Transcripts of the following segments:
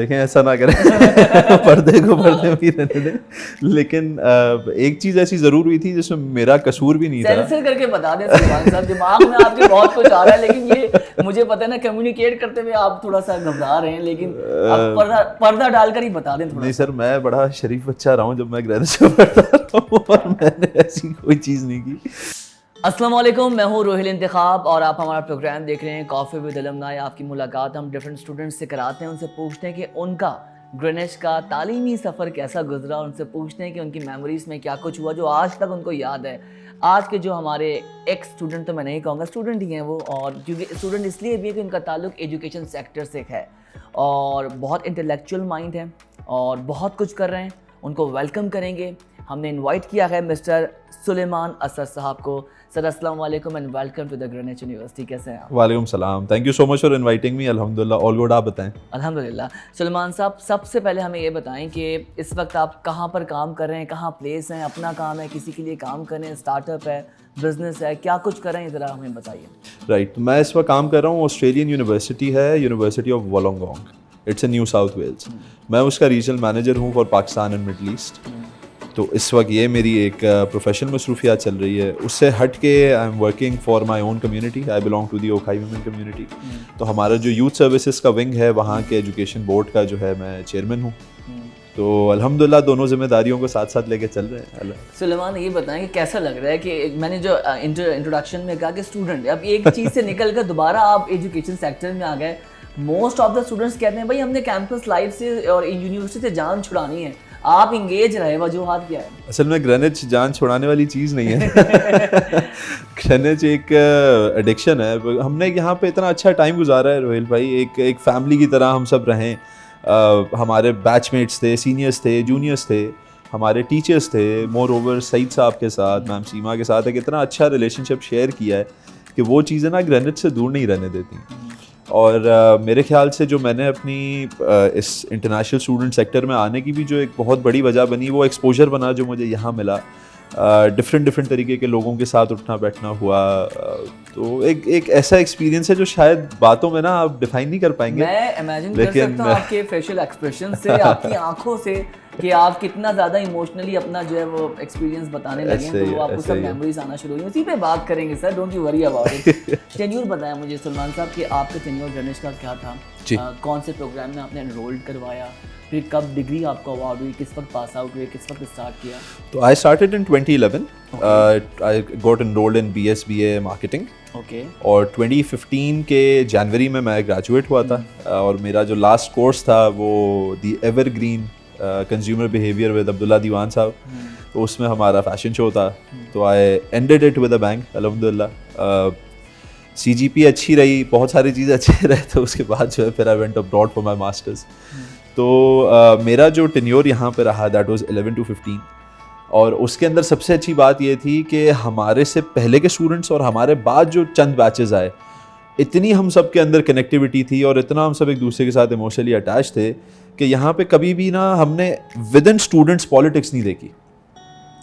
देखें ऐसा ना करें पर्दे को पर्दे में ही रहने दें। लेकिन एक चीज़ ऐसी ज़रूर हुई थी जिसमें मेरा कसूर भी नहीं था। सेंसर करके बता दें सलमान साहब, दिमाग में आपके बहुत कुछ आ रहा है, लेकिन ये मुझे पता है ना, कम्युनिकेट करते हुए आप थोड़ा सा घबरा रहे हैं, लेकिन आप पर्दा डालकर ही बता दें थोड़ा। नहीं सर, मैं बड़ा शरीफ बच्चा रहा हूँ जब मैं ग्रेजुएट से पढ़ता रहा हूँ और मैंने ऐसी कोई चीज़ नहीं की। अस्सलाम वालेकुम, मैं हूँ रोहिल इंतखाब और आप हमारा प्रोग्राम देख रहे हैं कॉफ़ी विद अलमनाई। आपकी मुलाकात हम डिफरेंट स्टूडेंट्स से कराते हैं, उनसे पूछते हैं कि उनका ग्रेनिश का तालीमी सफ़र कैसा गुजरा, उनसे पूछते हैं कि उनकी मेमोरीज़ में क्या कुछ हुआ जो आज तक उनको याद है। आज के जो हमारे एक्स स्टूडेंट, तो मैं नहीं कहूँगा, स्टूडेंट ही हैं वो, और क्योंकि स्टूडेंट इसलिए भी है कि उनका ताल्लुक एजुकेशन सेक्टर से है और बहुत इंटेलेक्चुअल माइंड है और बहुत कुछ कर रहे हैं। उनको वेलकम करेंगे। हमने इनवाइट किया है मिस्टर सुलेमान असद साहब को। सर अस्सलाम वालेकुम and welcome to the Greenwich University. कैसे हैं आप? वालेकुम सलाम, thank you so much for inviting me. अल्हम्दुलिल्लाह, ऑल गुड। आप बताएं? अल्हम्दुलिल्लाह। सुलेमान साहब, सबसे पहले हमें ये बताएं कि इस वक्त आप कहाँ पर काम कर रहे हैं, कहाँ प्लेस हैं, अपना काम है, किसी के लिए काम कर रहे हैं, स्टार्टअप है, बिजनेस है, क्या कुछ कर रहे हैं, ज़रा हमें बताइए। राइट, मैं इस वक्त काम कर रहा हूँ, ऑस्ट्रेलियन यूनिवर्सिटी है, university of Wollongong. It's in New South Wales. मैं उसका रीजनल मैनेजर हूँ for Pakistan and Middle East. तो इस वक्त ये मेरी एक प्रोफेशनल मसरूफियात चल रही है। उससे हट के I am working for my own community. I belong to the Okhai women community. तो हमारा जो यूथ सर्विसेज का विंग है, वहाँ के एजुकेशन बोर्ड का जो है मैं चेयरमैन हूँ। तो अल्हम्दुलिल्लाह दोनों जिम्मेदारियों को साथ साथ लेके चल रहे हैं। सुलेमान, ये बताएं कि कैसा लग रहा है कि मैंने जो इंट्रोडक्शन में कहा कि स्टूडेंट, अब एक चीज़ से निकल कर दोबारा आप एजुकेशन सेक्टर में आ गए। मोस्ट ऑफ द स्टूडेंट्स कहते हैं भाई हमने कैंपस लाइफ से और यूनिवर्सिटी से जान छुड़ानी है, आप इंगेज रहे, वजूहात क्या है? असल में ग्रेनिच जान छुड़ाने वाली चीज़ नहीं है। ग्रेनिच एक एडिक्शन है। हमने यहाँ पे इतना अच्छा टाइम गुजारा है रोहिल भाई, एक फैमिली की तरह हम सब रहें। हमारे बैचमेट्स थे, सीनियर्स थे, जूनियर्स थे, हमारे टीचर्स थे, मोर ओवर सईद साहब के साथ, मैम सीमा के साथ एक इतना अच्छा रिलेशनशिप शेयर किया है कि वो चीज़ें ना ग्रेनिच से दूर नहीं रहने देती। और मेरे ख्याल से जो मैंने अपनी इस इंटरनेशनल स्टूडेंट सेक्टर में आने की भी जो एक बहुत बड़ी वजह बनी, वो एक्सपोजर बना जो मुझे यहाँ मिला। डिफरेंट तरीके के लोगों के साथ उठना बैठना हुआ। तो एक ऐसा एक्सपीरियंस है जो शायद बातों में ना आप डिफाइन नहीं कर पाएंगे। मैं इमेजिन कर सकता हूँ आपके फेशियल एक्सप्रेशन से, आपकी आंखों से, कि आप कितना ज़्यादा इमोशनली अपना जो है वो एक्सपीरियंस बताने लगे हैं, तो आपको सब मेमोरीज आना शुरू हुई। उसी पे बात करेंगे sir, don't you worry about it. Tenure बताया मुझे सुलेमान साहब कि आपका टेन्योर ग्रेनिच का क्या था, कौन से प्रोग्राम में आपने एनरोल्ड करवाया, फिर कब डिग्री आपको अवार्ड हुई, किस वक्त पास आउट हुए, किस वक्त स्टार्ट किया? तो I started in 2011। I got enrolled in BSBA marketing. Okay. और 2015 के जनवरी में मैं ग्रेजुएट हुआ था। और मेरा जो लास्ट कोर्स था वो the evergreen consumer behaviour with Abdullah Diwan sahab. तो उसमें हमारा फैशन शो था। तो I ended it with a bang अल्हम्दुलिल्लाह। CGP अच्छी रही, बहुत सारी चीज़ें अच्छे रहे। तो उसके बाद जो है फिर I went abroad for my masters. तो मेरा जो टेन्योर यहाँ पे रहा दैट वाज 11 to 15। और उसके अंदर सबसे अच्छी बात ये थी कि हमारे से पहले के स्टूडेंट्स और हमारे बाद जो चंद बैचेस आए, इतनी हम सब के अंदर कनेक्टिविटी थी और इतना हम सब एक दूसरे के साथ इमोशनली अटैच थे कि यहाँ पे कभी भी ना हमने विद इन स्टूडेंट्स पॉलिटिक्स नहीं देखी।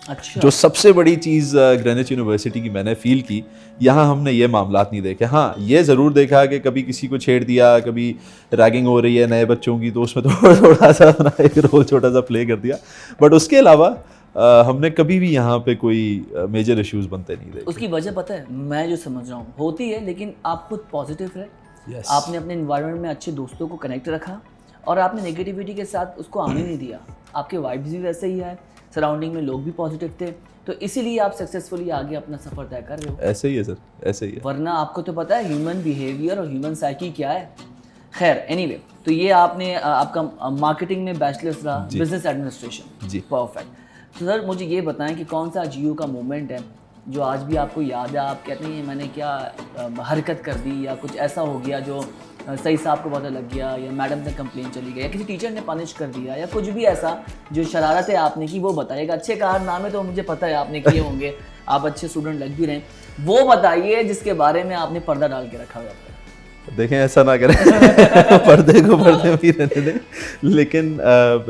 अच्छा। जो सबसे बड़ी चीज़ ग्रेनिच यूनिवर्सिटी की मैंने फील की, यहाँ हमने ये मामलात नहीं देखे। हाँ, ये ज़रूर देखा कि कभी किसी को छेड़ दिया, कभी रैगिंग हो रही है नए बच्चों की, तो उसमें थोड़ा सा अपना एक रोल छोटा सा प्ले कर दिया। बट उसके अलावा हमने कभी भी यहाँ पे कोई मेजर इश्यूज बनते नहीं देखे। उसकी वजह पता है, मैं जो समझ रहा हूँ होती है, लेकिन आप खुद पॉजिटिव रहे। Yes. आपने अपने इन्वायरमेंट में अच्छे दोस्तों को कनेक्ट रखा और आपने नेगेटिविटी के साथ उसको आने नहीं दिया। आपके वाइब्स भी वैसे ही है, सराउंडिंग में लोग भी पॉजिटिव थे, तो इसीलिए आप सक्सेसफुली आगे अपना सफ़र तय कर रहे हो। ऐसे ही है सर, ऐसे ही है। वरना आपको तो पता है ह्यूमन बिहेवियर और ह्यूमन साइकी क्या है। खैर, एनीवे, तो ये आपने आपका मार्केटिंग में बैचलर्स रहा, बिजनेस एडमिनिस्ट्रेशन जी, परफेक्ट। तो सर मुझे ये बताएं कि कौन सा जियो का मोमेंट है जो आज भी आपको याद है, आप कहते हैं मैंने क्या हरकत कर दी, या कुछ ऐसा हो गया जो सही साहब को पता लग गया, या मैडम तक कंप्लेंट चली गई, या किसी टीचर ने पनिश कर दिया, या कुछ भी ऐसा जो शरारत है आपने की, वो बताइएगा। अच्छे कारनामे तो मुझे पता है आपने किए होंगे, आप अच्छे स्टूडेंट लग भी रहे हैं, वो बताइए जिसके बारे में आपने पर्दा डाल के रखा हुआ है। देखें ऐसा ना करें पर्दे को पर्दे में ही रहने दें। लेकिन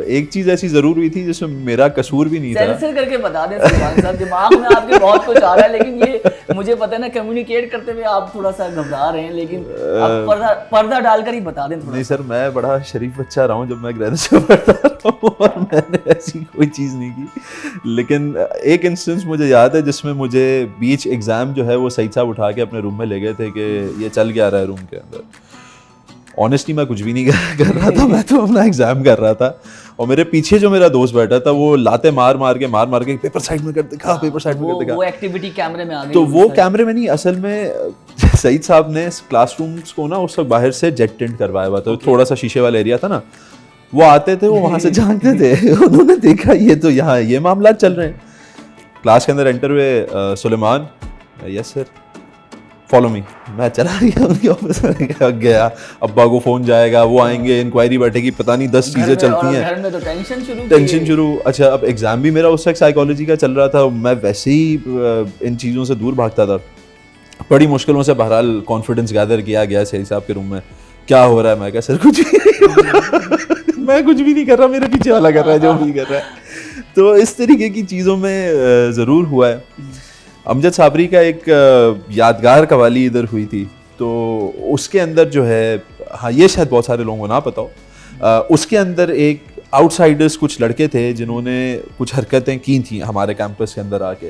एक चीज़ ऐसी ज़रूर हुई थी जिसमें मेरा कसूर भी नहीं था। सेंसर करके बता दें सुलेमान साहब, दिमाग में आपके बहुत कुछ आ रहा है, लेकिन ये मुझे पता है ना, कम्युनिकेट करते हुए आप थोड़ा सा घबरा रहे हैं, लेकिन आप पर्दा डालकर ही बता दें थोड़ा। नहीं सर, मैं बड़ा शरीफ बच्चा रहा हूँ जब मैं ग्रेजुएट में पढ़ता रहा हूँ और मैंने ऐसी कोई चीज़ नहीं की। लेकिन एक इंस्टेंस मुझे याद है जिसमें मुझे बीच एग्ज़ाम जो है वो सईद साहब उठा के अपने रूम में ले गए थे कि ये चल क्या रहा है रूम के अंदर। ऑनेस्टली मैं कुछ भी नहीं कर रहा था, मैं तो अपना एग्जाम कर रहा था और मेरे पीछे जो मेरा दोस्त बैठा था वो लाते मार मार के पेपर साइड में कर दिखा, पेपर साइड में कर दिखा। वो एक्टिविटी कैमरे में आ गई। तो वो कैमरे में नहीं, असल में सईद साहब ने क्लासरूम्स को ना उस वक्त बाहर से जेट टेंट करवाया हुआ था, थोड़ा सा शीशे वाला एरिया था ना, वो आते थे, वो वहां से झांकते थे। उन्होंने देखा ये तो यहाँ ये मामला चल रहे हैं। क्लास के अंदर एंटर हुए, Suleman, yes sir, follow me. मैं चला गया उनके ऑफिस में, गया, अब्बा को फोन जाएगा, वो आएंगे, इंक्वायरी बैठेगी, पता नहीं 10 चीजें चलती हैं। घर में तो टेंशन शुरू। अच्छा, अब एग्जाम भी मेरा उस वक्त साइकोलॉजी का चल रहा था, मैं वैसे ही इन चीज़ों से दूर भागता था। बड़ी मुश्किलों से बहरहाल कॉन्फिडेंस गैदर किया गया सही साहब के रूम में। क्या हो रहा है? मैं कहा सर कुछ भी नहीं मैं कुछ भी नहीं कर रहा, मेरे पीछे वाला कर रहा है जो भी कर रहा है। तो इस तरीके की चीज़ों में ज़रूर हुआ है। अमजद साबरी का एक यादगार कवाली इधर हुई थी, तो उसके अंदर जो है, हाँ ये शायद बहुत सारे लोगों को ना पता हो, उसके अंदर एक आउटसाइडर्स कुछ लड़के थे जिन्होंने कुछ हरकतें की थी हमारे कैंपस के अंदर आके।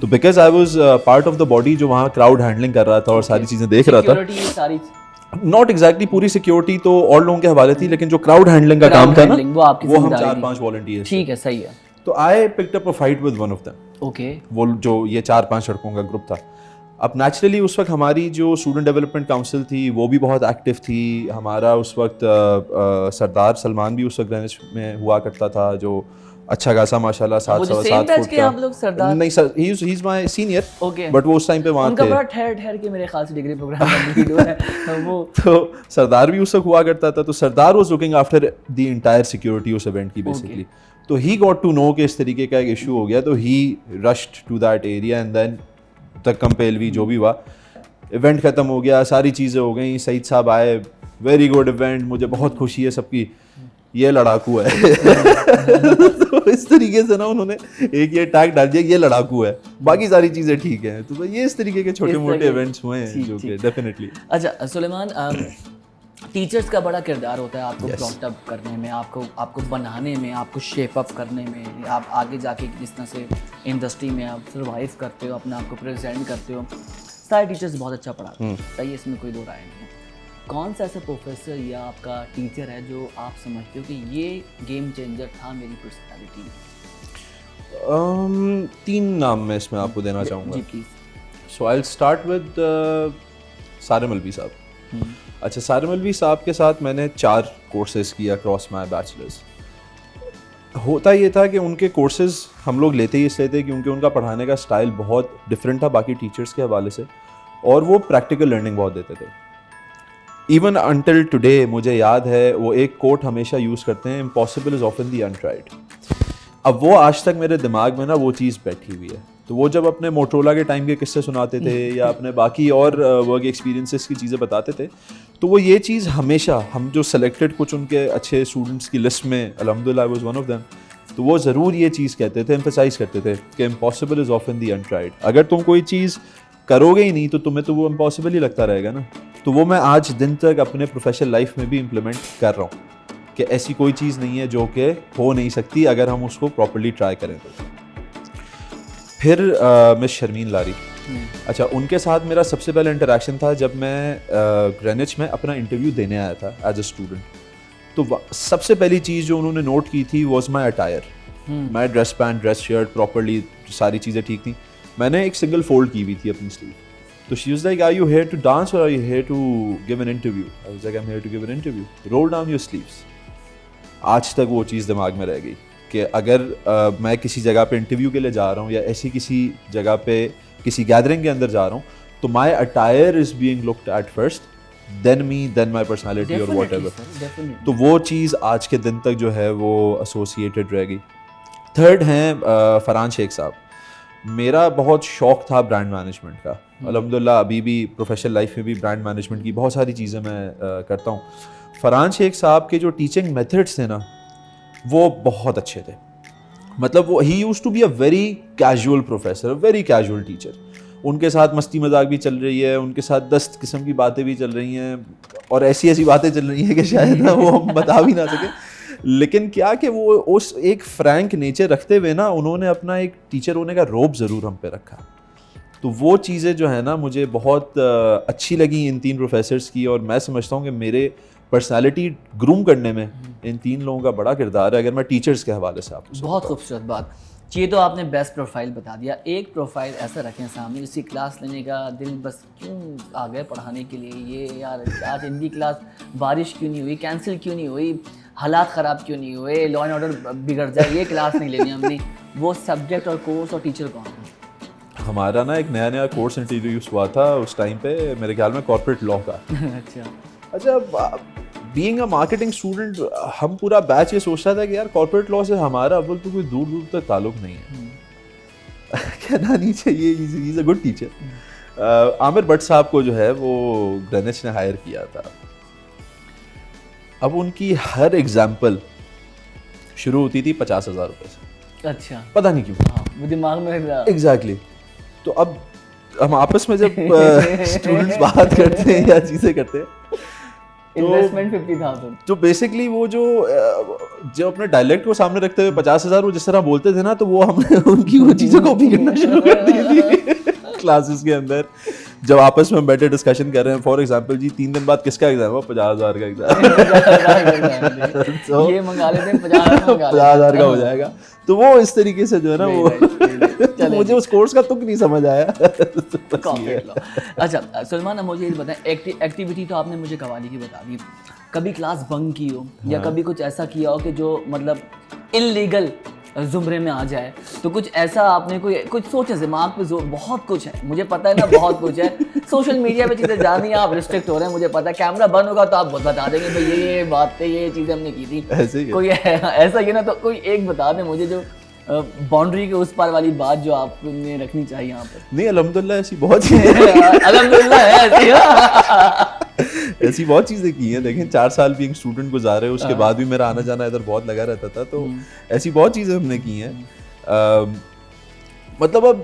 तो because I was part of the body जो वहाँ क्राउड हैंडलिंग कर रहा था और सारी चीज़ें देख रहा था। नॉट एग्जैक्टली पूरी सिक्योरिटी तो और लोगों के हवाले थी, लेकिन जो क्राउड हैंडलिंग का काम था ना, वो हम 4-5 वॉलंटियर्स। ठीक है, सही है। तो I picked up a fight with one of them. Okay. वो जो ये 4-5 लड़कों का ग्रुप था। अब नेचुरली उस वक्त हमारी जो स्टूडेंट डेवलपमेंट काउंसिल थी वो भी बहुत एक्टिव थी। हमारा उस वक्त सरदार सलमान भी उस वक्त ग्रेनिच में हुआ करता था, जो अच्छा खासा माशाल्लाह 7.7 फुट का। आप लोग सरदार? नहीं sir, he is my senior, but वो उस टाइम पे वहाँ थे। उनका बड़ा ठहर के मेरे ख्याल से डिग्री प्रोग्राम कंप्लीट हुआ है वो। तो सरदार भी उस वक्त हुआ करता था, तो Sardar was looking after the entire security उस इवेंट की बेसिकली। तो ही गॉट टू नो कि इस तरीके का एक इशू हो गया, तो he rushed to that area and then तक पेलवी जो भी हुआ, इवेंट ख़त्म हो गया, सारी चीज़ें हो गई, सईद साहब आए, वेरी गुड इवेंट, मुझे बहुत खुशी है सबकी, ये लड़ाकू है। तो इस तरीके से ना उन्होंने एक ये टैग डाल दिया, ये लड़ाकू है, बाकी सारी चीज़ें ठीक हैं। तो ये इस तरीके के छोटे मोटे इवेंट्स हुए हैं जो कि डेफिनेटली। अच्छा सुलेमान, टीचर्स का बड़ा किरदार होता है आपको ब्रॉट अप करने में, आपको बनाने में, आपको शेप अप करने में, आप आगे जाके जिस तरह से इंडस्ट्री में आप सर्वाइव करते हो, अपने आप को प्रेजेंट करते हो। सारे टीचर्स बहुत अच्छा पढ़ाते हैं, सही, इसमें कोई दो राय नहीं है। कौन सा ऐसा प्रोफेसर या आपका टीचर है जो आप समझते हो कि ये गेम चेंजर था मेरी पर्सनालिटी में? 3 नाम मैं इसमें आपको देना चाहूँगा। जी please. So I will start with Sarim Alvi sahab. अच्छा, सारिम अलवी साहब के साथ मैंने 4 कोर्सेज किया अक्रॉस माय बैचलर्स। होता ये था कि उनके कोर्सेज हम लोग लेते ही इसलिए थे क्योंकि उनका पढ़ाने का स्टाइल बहुत डिफरेंट था बाकी टीचर्स के हवाले से, और वो प्रैक्टिकल लर्निंग बहुत देते थे। इवन अंटिल टुडे मुझे याद है वो एक कोट हमेशा यूज़ करते हैं, impossible is often the untried. अब वो आज तक मेरे दिमाग में ना वो चीज़ बैठी हुई है। तो वो जब अपने मोटरोला के टाइम के किस्से सुनाते थे या अपने बाकी और वर्क एक्सपीरियंसेस की चीज़ें बताते थे, तो वो ये चीज़ हमेशा, हम जो सेलेक्टेड कुछ उनके अच्छे स्टूडेंट्स की लिस्ट में अल्हम्दुलिल्लाह I was one of them, तो वो ज़रूर ये चीज़ कहते थे, एम्फसाइज करते थे कि impossible is often the untried. अगर तुम कोई चीज़ करोगे ही नहीं तो तुम्हें तो वो इम्पॉसिबल ही लगता रहेगा ना। तो वो मैं आज दिन तक अपने प्रोफेशनल लाइफ में भी इम्प्लीमेंट कर रहा हूँ कि ऐसी कोई चीज़ नहीं है जो कि हो नहीं सकती अगर हम उसको प्रॉपर्ली ट्राई करें तो। फिर मिस शर्मीन लारी, अच्छा, उनके साथ मेरा सबसे पहला इंटरेक्शन था जब मैं ग्रेनिच में अपना इंटरव्यू देने आया था एज अ स्टूडेंट। तो सबसे पहली चीज़ जो उन्होंने नोट की थी was my attire, my dress pant, dress shirt, properly सारी चीज़ें ठीक थी। मैंने एक सिंगल फोल्ड की हुई थी अपनी स्लीव। तो she was like, are you here to dance और are you here to give an interview? I was like, I am here to give an interview. Roll down your sleeves. आज तक वो चीज़ दिमाग में रह गई कि अगर मैं किसी जगह पे इंटरव्यू के लिए जा रहा हूँ या ऐसी किसी जगह पे किसी गैदरिंग के अंदर जा रहा हूँ, तो my attire is being looked at first, then me, then my personality और वॉट एवर। तो वो चीज़ आज के दिन तक जो है वो एसोसिएटेड रह गई। थर्ड हैं फरहान शेख साहब। मेरा बहुत शौक था ब्रांड मैनेजमेंट का, अल्हम्दुलिल्लाह अभी भी प्रोफेशनल लाइफ में भी ब्रांड मैनेजमेंट की बहुत सारी चीज़ें मैं करता हूँ। फरहान शेख साहब के जो टीचिंग मेथड्स थे ना वो बहुत अच्छे थे। मतलब वो he used to be a very casual professor, very casual teacher. उनके साथ मस्ती मजाक भी चल रही है, उनके साथ 10 किस्म की बातें भी चल रही हैं और ऐसी ऐसी बातें चल रही हैं कि शायद ना वो हम बता भी ना सके। लेकिन क्या कि वो उस एक फ्रैंक नेचर रखते हुए ना उन्होंने अपना एक टीचर होने का रोब ज़रूर हम पे रखा। तो वो चीज़ें जो है ना मुझे बहुत अच्छी लगी इन 3 प्रोफेसर्स की, और मैं समझता हूँ कि मेरे पर्सनालिटी ग्रूम करने में इन 3 लोगों का बड़ा किरदार है, अगर मैं टीचर्स के हवाले से आपको। बहुत खूबसूरत बात। ये तो आपने बेस्ट प्रोफाइल बता दिया। एक प्रोफाइल ऐसा रखें सामने जिसकी क्लास लेने का दिल बस क्यों आ गए पढ़ाने के लिए, ये यार आज इनकी क्लास बारिश क्यों नहीं हुई, कैंसिल क्यों नहीं हुई, हालात ख़राब क्यों नहीं हुए, लॉ एंड ऑर्डर बिगड़ जाए, ये क्लास नहीं लेनी हमने, वो सब्जेक्ट और कोर्स और टीचर कौन है? हमारा ना एक नया कोर्स इंट्रोड्यूस हुआ था उस टाइम पे, मेरे ख्याल में कॉर्पोरेट लॉ का। अच्छा, बीइंग अ मार्केटिंग स्टूडेंट हम पूरा बैच ये सोचता था कि यार कॉर्पोरेट लॉ से हमारा अव्वल तो कोई दूर दूर तक ताल्लुक नहीं है। कहना नहीं चाहिए, he is a good teacher. Aamir Bhatt साहब को जो है वो ग्रेनिच ने हायर किया था। अब उनकी हर एग्जाम्पल शुरू होती थी 50,000 रुपये से। अच्छा, पता नहीं क्यों। हाँ, वो दिमाग में एग्जैक्टली। तो अब हम आपस में जब स्टूडेंट्स बात करते हैं या चीज़ें करते हैं इन्वेस्टमेंट 50,000, तो बेसिकली वो जो अपने डायलेक्ट को सामने रखते हुए 50,000 वो जिस तरह बोलते थे ना, तो वो हमने उनकी वो चीज़ें कॉपी करना शुरू कर दी थी क्लासेस के अंदर। जब आपस में बैठे डिस्कशन कर रहे हैं, फॉर एग्जांपल जी 3 दिन बाद किसका एग्जाम है, 50,000 का एग्जाम ये मंगा लेते हैं 50,000 का हो जाएगा। तो वो इस तरीके से जो है ना वो मुझे उस कोर्स का तुक नहीं समझ आया। अच्छा सलमान, अब मुझे ये बताएं, एक्टिविटी तो आपने मुझे कवाली की बता दी, कभी क्लास बंक की हो या कभी कुछ ऐसा किया हो कि जो मतलब इल्लीगल जुमरे में आ जाए, तो कुछ ऐसा आपने कुछ सोचे दिमाग पे? बहुत कुछ है, मुझे पता है ना, बहुत कुछ है। सोशल मीडिया पे चीज़ें जानी है, आप रिस्ट्रिक्ट हो रहे हैं, मुझे पता है। कैमरा बंद होगा तो आप बता देंगे भाई ये बात है, ये चीज़ें हमने की थी। कोई ऐसा ही है ना, तो कोई एक बता दें मुझे जो बाउंड्री के उस पार वाली बात जो आपने रखनी चाहिए यहाँ पर। नहीं, अल्हम्दुलिल्लाह ऐसी बहुत अल्हम्दुलिल्लाह है ऐसी बहुत चीज़ें की हैं। देखें 4 साल भी एक स्टूडेंट गुजारे, उसके बाद भी मेरा आना जाना इधर बहुत लगा रहता था, तो ऐसी बहुत चीज़ें हमने की हैं। मतलब अब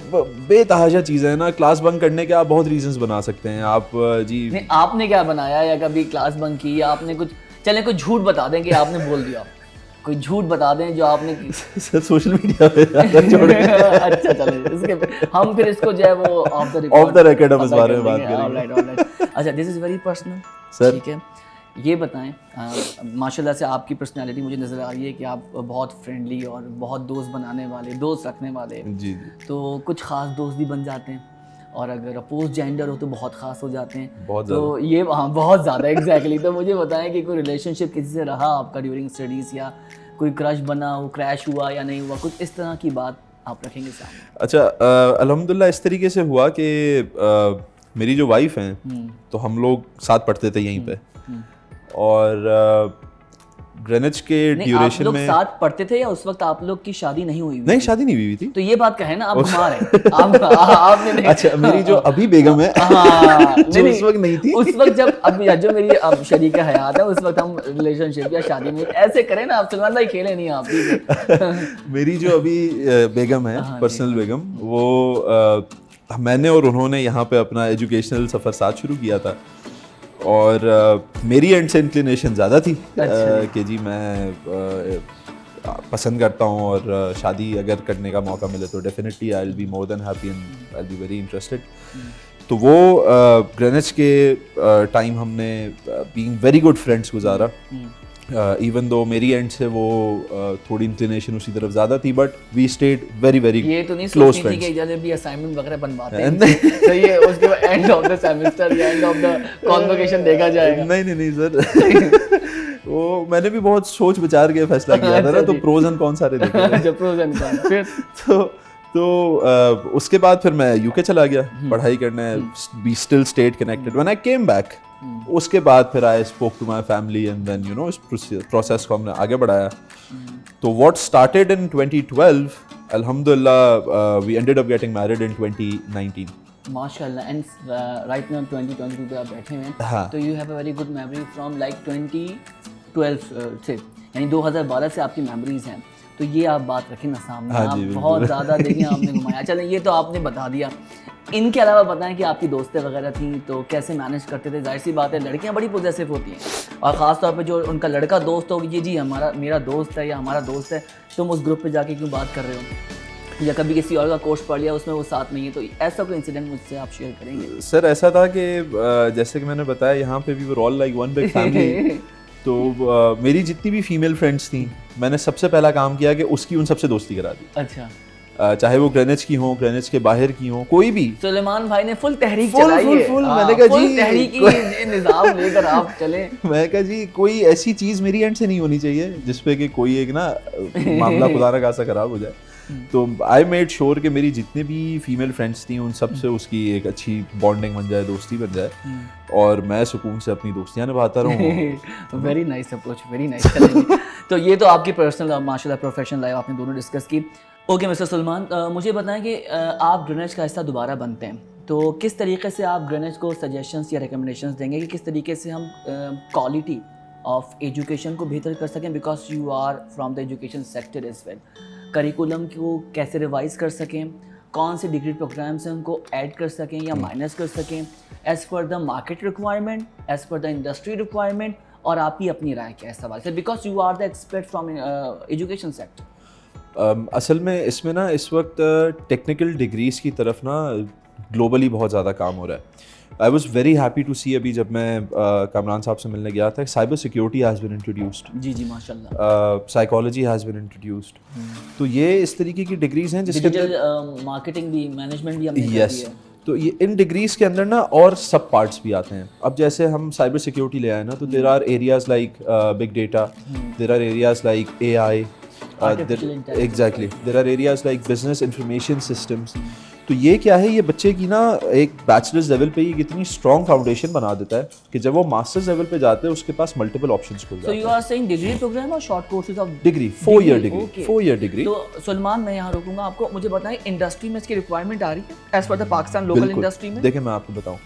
बेतहाशा चीज़ें हैं ना। क्लास बंक करने के आप बहुत रीजंस बना सकते हैं। आप जी नहीं, आपने क्या बनाया या कभी क्लास बंक की, या आपने कुछ, चलें कुछ झूठ बता दें कि आपने बोल दिया, कोई झूठ बता दें जो आपने सर सोशल मीडिया पे अच्छा चलें, इसके हम फिर इसको जो है वो ऑफ द रिकॉर्ड हम इस बारे में बात करेंगे। अच्छा, this is very personal sir. ठीक है, ये बताएं, माशाल्लाह से आपकी पर्सनालिटी मुझे नज़र आ रही है कि आप बहुत फ्रेंडली और बहुत दोस्त बनाने वाले, दोस्त रखने वाले। जी। तो कुछ ख़ास दोस्त भी बन जाते हैं, और अगर अपोज जेंडर हो तो बहुत ख़ास हो जाते हैं। बहुत तो ये हाँ बहुत ज़्यादा एग्जैक्टली। तो मुझे बताएं कि कोई रिलेशनशिप किसी से रहा आपका ड्यूरिंग स्टडीज़, या कोई क्रश बना, वो क्रैश हुआ या नहीं हुआ, कुछ इस तरह की बात आप रखेंगे सामने? अच्छा, अल्हम्दुलिल्लाह इस तरीके से हुआ कि मेरी जो वाइफ हैं तो हम लोग साथ पढ़ते थे यहीं पे, और ग्रेनिच के ड्यूरेशन में साथ पढ़ते थे, या उस वक्त आप लोग की शादी नहीं हुई? नहीं, शादी नहीं हुई थी। तो ये बात कहे ना, आप बीमार हैं। आपने नहीं। अच्छा, मेरी जो अभी बेगम है जो उस वक्त नहीं थी, उस वक्त जब अब जो मेरी अब शरीक हयात है, उस वक्त हम रिलेशनशिप या शादी में ऐसे करें ना, आप सलमान भाई खेले नहीं आप। मेरी जो अभी बेगम है, पर्सनल बेगम, वो मैंने और उन्होंने यहाँ पे अपना एजुकेशनल सफ़र साथ शुरू किया था, और मेरी एंड से इंक्लिनेशन ज़्यादा थी कि जी मैं पसंद करता हूँ, और शादी अगर करने का मौका मिले तो definitely I will be more than happy and I will be very interested. तो वो ग्रेनिच के टाइम हमने बीइंग वेरी गुड फ्रेंड्स गुजारा, इवन दो मेरी एंड से वो थोड़ी इंक्लिनेशन उसी तरफ ज़्यादा थी, but we stayed very very ये तो नहीं सोचती थी कि जब भी असाइनमेंट वगैरह बनवाते हैं तो ये उसके बाद एंड ऑफ द सेमेस्टर या एंड ऑफ द कॉन्वोकेशन देखा जाएगा? नहीं सर वो मैंने भी बहुत सोच विचार के फैसला किया था ना, तो प्रोज एंड कॉन सारे देखे। Pros and con. फिर तो उसके बाद फिर मैं यूके चला गया पढ़ाई करने, we still stayed connected when I came back. उसके बाद फिर I spoke to my family and then you know इस प्रोसेस को हमने आगे बढ़ाया। तो व्हाट स्टार्टेड इन 2012, अल्हम्दुलिल्लाह we ended up getting married in 2019। माशाल्लाह एंड राइट नाउ 2022 पे आप बैठे हुए हैं हाँ। तो you have a very good memory from like 2012 से यानी 2012 से आपकी मेमोरीज हैं तो ये आप बात रखें ना सामने हाँ आप जी, बिल्कुल। बहुत ज़्यादा देखिए आपने घुमाया चलें ये तो आपने बता दिया इनके अलावा बताएं कि आपकी दोस्तें वगैरह थी तो कैसे मैनेज करते थे जाहिर सी बात है लड़कियां बड़ी पॉजिटिव होती हैं और ख़ास तौर पे जो उनका लड़का दोस्त हो ये जी हमारा मेरा दोस्त है या हमारा दोस्त है तुम उस ग्रुप पे जाके क्यों बात कर रहे हो या कभी किसी और का कोर्स पढ़ लिया उसमें वो साथ नहीं है तो ऐसा कोई इंसिडेंट मुझसे आप शेयर करेंगे सर ऐसा था कि जैसे कि मैंने बताया यहाँ पे we were all like one big family तो मेरी जितनी भी फीमेल फ्रेंड्स थी मैंने सबसे पहला काम किया कि उसकी उन सबसे दोस्ती करा दी अच्छा चाहे वो ग्रेनिच की हो ग्रेनिच के बाहर की हो कोई भी सुलेमान भाई ने फुल तहरीक Full, चलाई है full, हाँ, मैंने कहा full जी, तहरीकी निज़ाम लेकर आप चले मैं कहा जी कोई ऐसी चीज़ मेरी एंड से नहीं होनी चाहिए जिसपे कि कोई एक ना मामला खुदा ना खासा खराब हो जाए तो आई मेड श्योर कि मेरी जितने भी फीमेल फ्रेंड्स थी उन सब से उसकी एक अच्छी बॉन्डिंग बन जाए दोस्ती बन जाए और मैं सुकून से अपनी दोस्तियां निभाता रहूं very nice approach very nice चलेंगे तो ये तो आपकी पर्सनल माशाल्लाह प्रोफेशनल लाइफ आपने दोनों डिस्कस की ओके मिस्टर सलमान मुझे बताएं कि आप ग्रेनेज का हिस्सा दोबारा बनते हैं तो किस तरीके से आप ग्रेनेज को सजेशंस या रिकमेंडेशंस देंगे कि किस तरीके से हम क्वालिटी ऑफ एजुकेशन को बेहतर कर सकें because you are from the education sector as well curriculum को कैसे रिवाइज कर सकें कौन से डिग्री प्रोग्राम्स हैं उनको ऐड कर सकें या माइनस कर सकें as per the market requirement as per the industry requirement और आपकी अपनी राय क्या है इस सवाल से because you are the expert from education sector असल में इसमें ना इस वक्त टेक्निकल डिग्रीज़ की तरफ ना ग्लोबली बहुत ज़्यादा काम हो रहा है I was very happy to see अभी जब मैं कामरान साहब से मिलने गया था cyber security has been introduced जी जी माशाल्लाह साइकोलॉजी हैज़ बिन इंट्रोड्यूस्ड तो ये इस तरीके की डिग्रीज़ हैं जिसके डिजिटल मार्केटिंग भी मैनेजमेंट भी हमने कर यस दिया है तो ये इन डिग्रीज के अंदर ना और सब पार्ट्स भी आते हैं अब जैसे हम साइबर सिक्योरिटी ले आए ना तो there are areas like big data there are areas like AI Artificial intelligence. Exactly there are areas like business information systems तो ये क्या है ये बच्चे की ना एक बैचलर्स लेवल पे ये कितनी स्ट्रॉन्ग फाउंडेशन बना देता है कि जब वो मास्टर्स लेवल पे जाते हैं उसके पास मल्टीपल ऑप्शंस खुल So जाते you हैं are saying degree program और short courses of degree 4-year degree okay. 4-year degree तो सलमान मैं यहाँ रोकूंगा आपको मुझे बताएं इंडस्ट्री में इसकी रिक्वायरमेंट आ रही है as per the Pakistan local बिल्कुल। इंडस्ट्री में देखिए मैं आपको बताऊं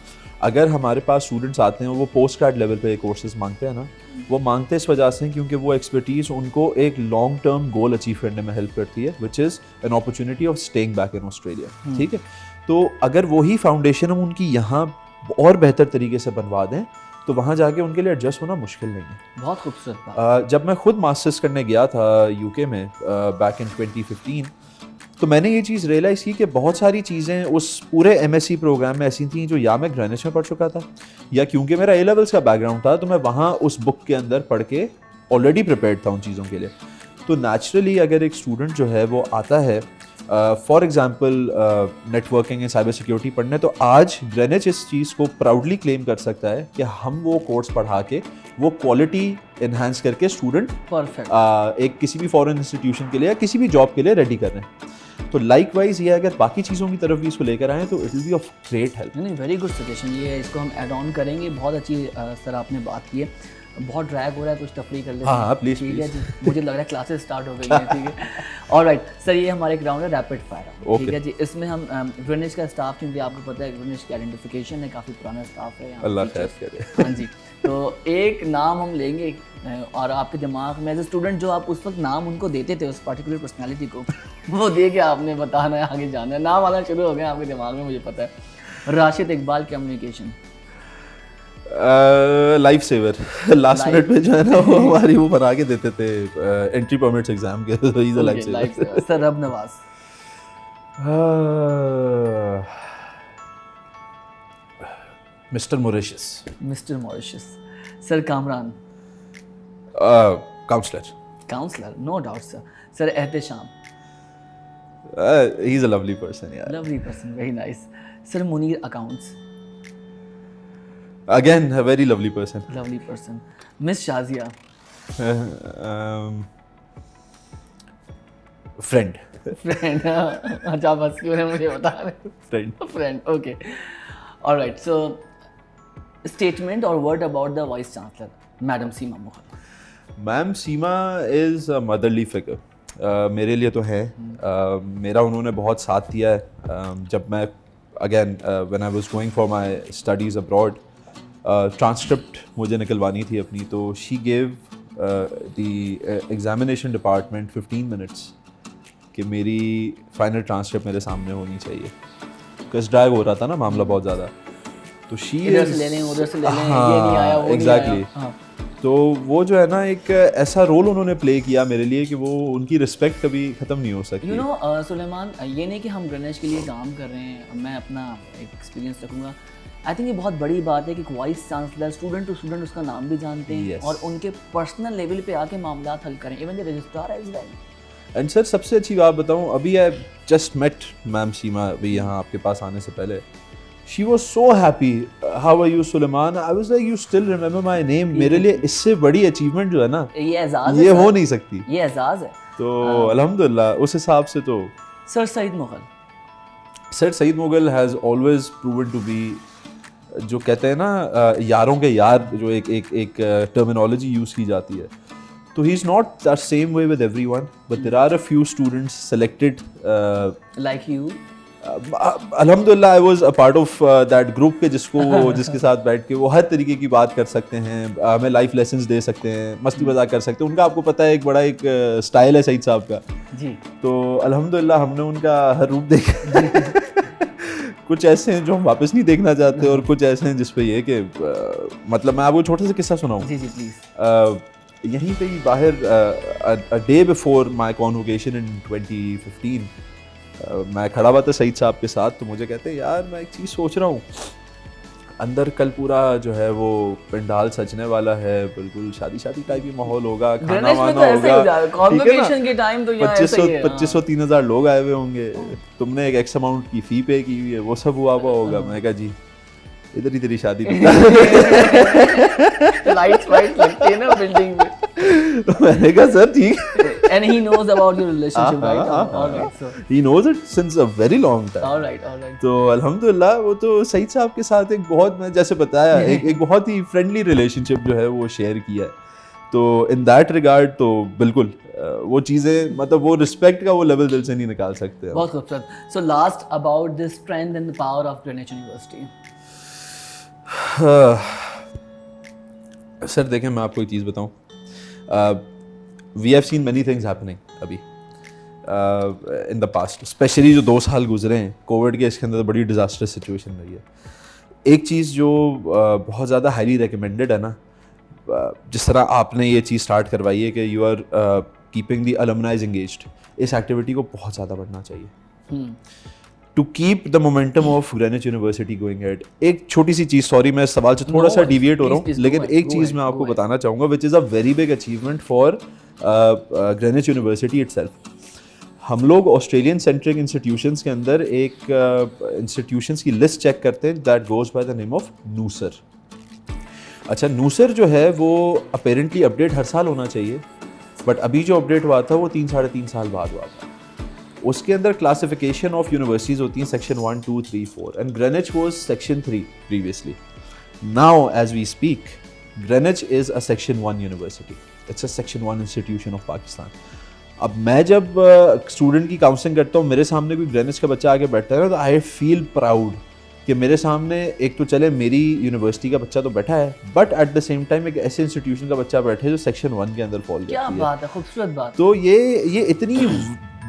अगर हमारे पास स्टूडेंट्स आते हैं वो पोस्ट ग्रेड लेवल पे कोर्सेज मांगते हैं ना वो मांगते इस वजह से क्योंकि वो एक्सपर्टीज उनको एक लॉन्ग टर्म गोल अचीव करने में हेल्प करती है which is an opportunity of staying back in Australia ठीक है तो अगर वही फाउंडेशन हम उनकी यहाँ और बेहतर तरीके से बनवा दें तो वहाँ जाके उनके लिए एडजस्ट होना मुश्किल नहीं है बहुत खूबसूरत बात जब मैं खुद मास्टर्स करने गया था यूके में बैक इन 2015 तो मैंने ये चीज़ रियलाइज़ की कि बहुत सारी चीज़ें उस पूरे MSc प्रोग्राम में ऐसी थी जो या मैं ग्रेनिच में पढ़ चुका था या क्योंकि मेरा A लेवल्स का बैकग्राउंड था तो मैं वहाँ उस बुक के अंदर पढ़ के ऑलरेडी प्रिपेयर्ड था उन चीज़ों के लिए तो नेचुरली अगर एक स्टूडेंट जो है वो आता है for example networking and cyber security पढ़ने तो आज ग्रेनिच इस चीज़ को प्राउडली क्लेम कर सकता है कि हम वो कोर्स पढ़ा के वो क्वालिटी इन्हांस करके स्टूडेंट परफेक्ट एक किसी भी फॉरेन इंस्टीट्यूशन के लिए या किसी भी जॉब के लिए रेडी कर रहे हैं तो लाइकवाइज ये अगर बाकी चीज़ों की तरफ भी इसको लेकर आएँ तो it will be of great help नहीं वेरी गुड सजेशन ये है इसको हम ऐड ऑन करेंगे बहुत अच्छी सर आपने बात की है बहुत ड्रैग हो रहा है कुछ तफरी कर लेते हाँ, please, ठीक है जी मुझे लग रहा है क्लासेस स्टार्ट हो गई हैं ठीक है ऑलराइट सर ये हमारे ग्राउंड है रैपिड फायर ठीक है जी इसमें हम ग्रेनिच का स्टाफ क्योंकि आपको पता है ग्रेनिच की आइडेंटिफिकेशन है काफ़ी पुराना स्टाफ है यहाँ अल्लाह खैर करे हाँ जी तो एक नाम हम लेंगे और आपके दिमाग में एज ए स्टूडेंट जो आप उस वक्त नाम उनको देते थे उस पर्टिकुलर पर्सनैलिटी को वो दे के आपने बताना है आगे जाना है नाम आना शुरू हो गया आपके दिमाग में मुझे पता है Rashid Iqbal communication life saver last minute में जो है ना वो हमारी वो बना के देते थे एंट्री परमिट्स एग्जाम के तो is a life saver sir Rab Nawaz mister Mauritius sir Kamran counsellor counsellor no doubt sir Ehtesham he is a lovely person यार lovely person very nice sir Munir accounts again a very lovely person miss Shazia friend अच्छा बस क्यों है मुझे बता रहे friend okay alright so statement और word about the vice chancellor madam Seema Mukhar ma'am Seema is a motherly figure मेरे लिए तो है मेरा उन्होंने बहुत साथ दिया है जब मैं again when I was going for my studies abroad, transcript मुझे निकलवानी थी अपनी, तो she gave the examination department 15 minutes कि मेरी फाइनल ट्रांसक्रिप्ट मेरे सामने होनी चाहिए, बिकॉज ड्राइव हो रहा था ना मामला बहुत ज़्यादा। तो शी इधर से ले लें उधर से ले लें, ये नहीं आया वो एग्जैक्टली। नहीं आया। हाँ। तो वो जो है ना एक ऐसा रोल उन्होंने प्ले किया मेरे लिए कि वो उनकी रिस्पेक्ट कभी ख़त्म नहीं हो सकती। यू नो सुलेमान, ये नहीं कि हम ग्रेनेज के लिए काम कर रहे हैं, मैं अपना एक एक्सपीरियंस रखूँगा। आई थिंक ये बहुत बड़ी बात है कि vice chancellor student to student उसका नाम भी जानते हैं Yes. और उनके पर्सनल लेवल पे आके मामला हल करें, even the registrar as well. And sir सबसे अच्छी बात बताऊं, अभी I just met ma'am Seema अभी यहाँ आपके पास आने से पहले। She was so happy, how are you Suleman, I was like you still remember my name. मेरे लिए इससे बड़ी अचीवमेंट जो है ना ये एजाज ये है, हो नहीं सकती। ये एजाज है। तो अल्हम्दुलिल्लाह उस हिसाब से तो sir Saeed Mughal, sir Saeed Mughal has always proven to be, जो कहते हैं ना यारों के यार, जो एक टर्मिनोलॉजी यूज़ की जाती है, तो he is not the same way with everyone, but there are a few students selected like you. अल्हम्दुलिल्लाह I was a part of that group के जिसके साथ बैठ के वो हर तरीके की बात कर सकते हैं, हमें लाइफ लेसन्स दे सकते हैं, मस्ती मजाक कर सकते हैं। उनका आपको पता है एक बड़ा एक स्टाइल है सईद साहब का जी। तो अल्हम्दुलिल्लाह हमने उनका हर रूप देखा। कुछ ऐसे हैं जो हम वापस नहीं देखना चाहते और कुछ ऐसे हैं जिस पे ये कि मतलब मैं आपको छोटा सा किस्सा सुनाऊं। जी जी प्लीज। यहीं पे ही बाहर a day before my convocation in 2015 मैं खड़ा हुआ था सईद साहब के साथ, तो मुझे कहते हैं यार मैं एक चीज़ सोच रहा हूँ, अंदर कल पूरा जो है वो पंडाल सजने वाला है, बिल्कुल शादी शादी टाइप ही माहौल होगा, खाना वाना होगा, कॉन्वोकेशन के टाइम तो यहाँ ऐसे ही है। 2500 3000 लोग आए हुए होंगे, तुमने एक एक्स अमाउंट की फी पे की हुई है, वो सब हुआ होगा। मैं कहा जी इधर ही तेरी शादी लाइट्स वाइट लगती है ना बिल्डिंग में। तो मैंने कहा सर ठीक। And he knows about your relationship, right? All right, so. He knows it since a very long time. All right, all right. तो अल्हम्दुलिल्लाह वो तो सईद साहब के साथ एक बहुत, मैं जैसे बताया एक बहुत ही फ्रेंडली रिलेशनशिप जो है वो शेयर किया है। तो इन दैट रिगार्ड तो बिल्कुल वो चीज़ें, मतलब वो रिस्पेक्ट का वो लेवल दिल से नहीं निकाल सकते। बहुत खूबसूरत। So last about the strength and the power of Greenwich University. Sir देखें मैं आपको एक चीज़ बताऊं, we have seen many things happening अभी इन द पास्ट, स्पेशली जो 2 साल गुजरे हैं कोविड के, इसके अंदर तो बड़ी डिजास्टर्स सिचुएशन रही है। एक चीज़ जो बहुत ज़्यादा हाईली रिकमेंडेड है ना, जिस तरह आपने ये चीज़ स्टार्ट करवाई है कि you are keeping the alumnis engaged, इस एक्टिविटी को बहुत ज़्यादा बढ़ना चाहिए to keep the momentum of Greenwich University going head. एक छोटी सी चीज़, सॉरी मैं सवाल से थोड़ा सा डिविएट हो रहा हूँ, लेकिन एक चीज़ मैं आपको बताना चाहूँगा which is a very big achievement for Greenwich university itself. हम लोग ऑस्ट्रेलियन सेंट्रिक इंस्टीट्यूशंस के अंदर एक इंस्टीट्यूशंस की लिस्ट चेक करते हैं that goes by the name of Nusar. अच्छा, नूसर जो है वो अपेरेंटली अपडेट हर साल होना चाहिए, बट अभी जो अपडेट हुआ था वो 3-3.5 साल बाद हुआ था। उसके अंदर क्लासिफिकेशन ऑफ यूनिवर्सिटीज़ होती हैं section 1, 2, 3, 4 and Greenwich was section 3 previously. Now as we speak Greenwich is a section 1 university, it's a section 1 institution of Pakistan. अब मैं जब स्टूडेंट की काउंसलिंग करता हूँ, मेरे सामने कोई ग्रेनिच का बच्चा आके बैठता है ना, तो आई फील प्राउड कि मेरे सामने एक तो चले मेरी यूनिवर्सिटी का बच्चा तो बैठा है, but at the same time एक ऐसे इंस्टीट्यूशन का बच्चा बैठे जो सेक्शन 1 के अंदर फॉल करती है। क्या बात है, खूबसूरत बात। तो ये इतनी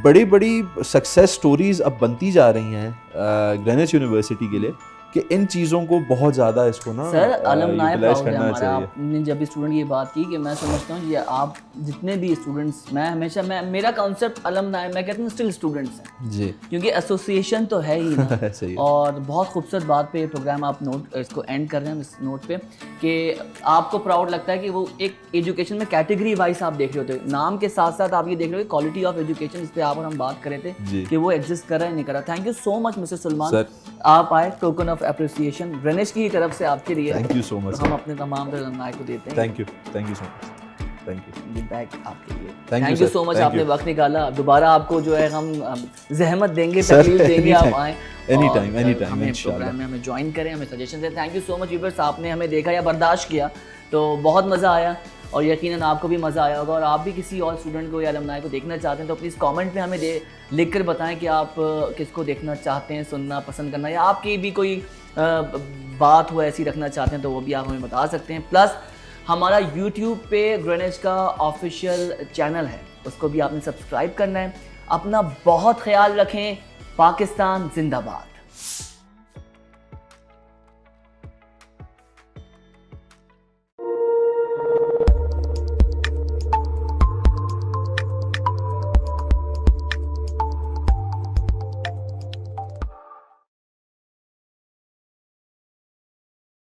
बड़ी सक्सेस स्टोरीज अब बनती जा रही हैं ग्रेनिच यूनिवर्सिटी के लिए कि इन चीज़ों को बहुत ज़्यादा इसको ना सर अलुमनाई यूटिलाइज प्राउड है करना हमारा। चाहिए। आपने जब भी स्टूडेंट की बात की कि मैं समझता हूँ ये आप जितने भी स्टूडेंट्स, मैं हमेशा मेरा कॉन्सेप्ट अलुमनाई, मैं कहता हूँ स्टिल स्टूडेंट्स हैं जी, क्योंकि एसोसिएशन तो है ही ना। सही है। और बहुत खूबसूरत बात पे ये प्रोग्राम आप नोट इसको एंड कर रहे हैं इस नोट पे कि आपको प्राउड लगता है कि वो एक एजुकेशन में कैटेगरी वाइज आप देख रहे होते हो, नाम के साथ साथ आप ये देख रहे हो क्वालिटी ऑफ एजुकेशन, इस पर आप और हम बात कर रहे थे कि वो एग्जिस्ट कर रहा है नहीं कर रहा। Thank you so much mister Salman, आप आए, टोकन ऑफ अप्रिसिएशन ग्रेनिच की तरफ से आपके लिए। Thank you so much. हम अपने तमाम अलुमनाई को देते हैं। Thank you so much. Thank you. ये बैग आपके लिए। Thank you you, so sir. Much, Thank आपने you. वक्त निकाला। दोबारा आपको जो है हम जहमत देंगे, तकलीफ देंगे, आप आए एनी टाइम हमें प्रोग्राम में हमें ज्वाइन करें, हमें सजेशन दें। Thank you so much viewers, आपने हमें देखा या बर्दाश्त किया तो बहुत मज़ा आया। और यकीनन आपको भी मज़ा आया होगा। और आप भी किसी और स्टूडेंट को या अलमनाई को देखना चाहते हैं तो प्लीज़ कमेंट में हमें लिख कर बताएं कि आप किसको देखना चाहते हैं, सुनना पसंद करना, या आपकी भी कोई बात हो ऐसी रखना चाहते हैं तो वो भी आप हमें बता सकते हैं। प्लस हमारा यूट्यूब पे ग्रेनेज का ऑफिशियल चैनल है, उसको भी आपने सब्सक्राइब करना है। अपना बहुत ख्याल रखें। पाकिस्तान जिंदाबाद।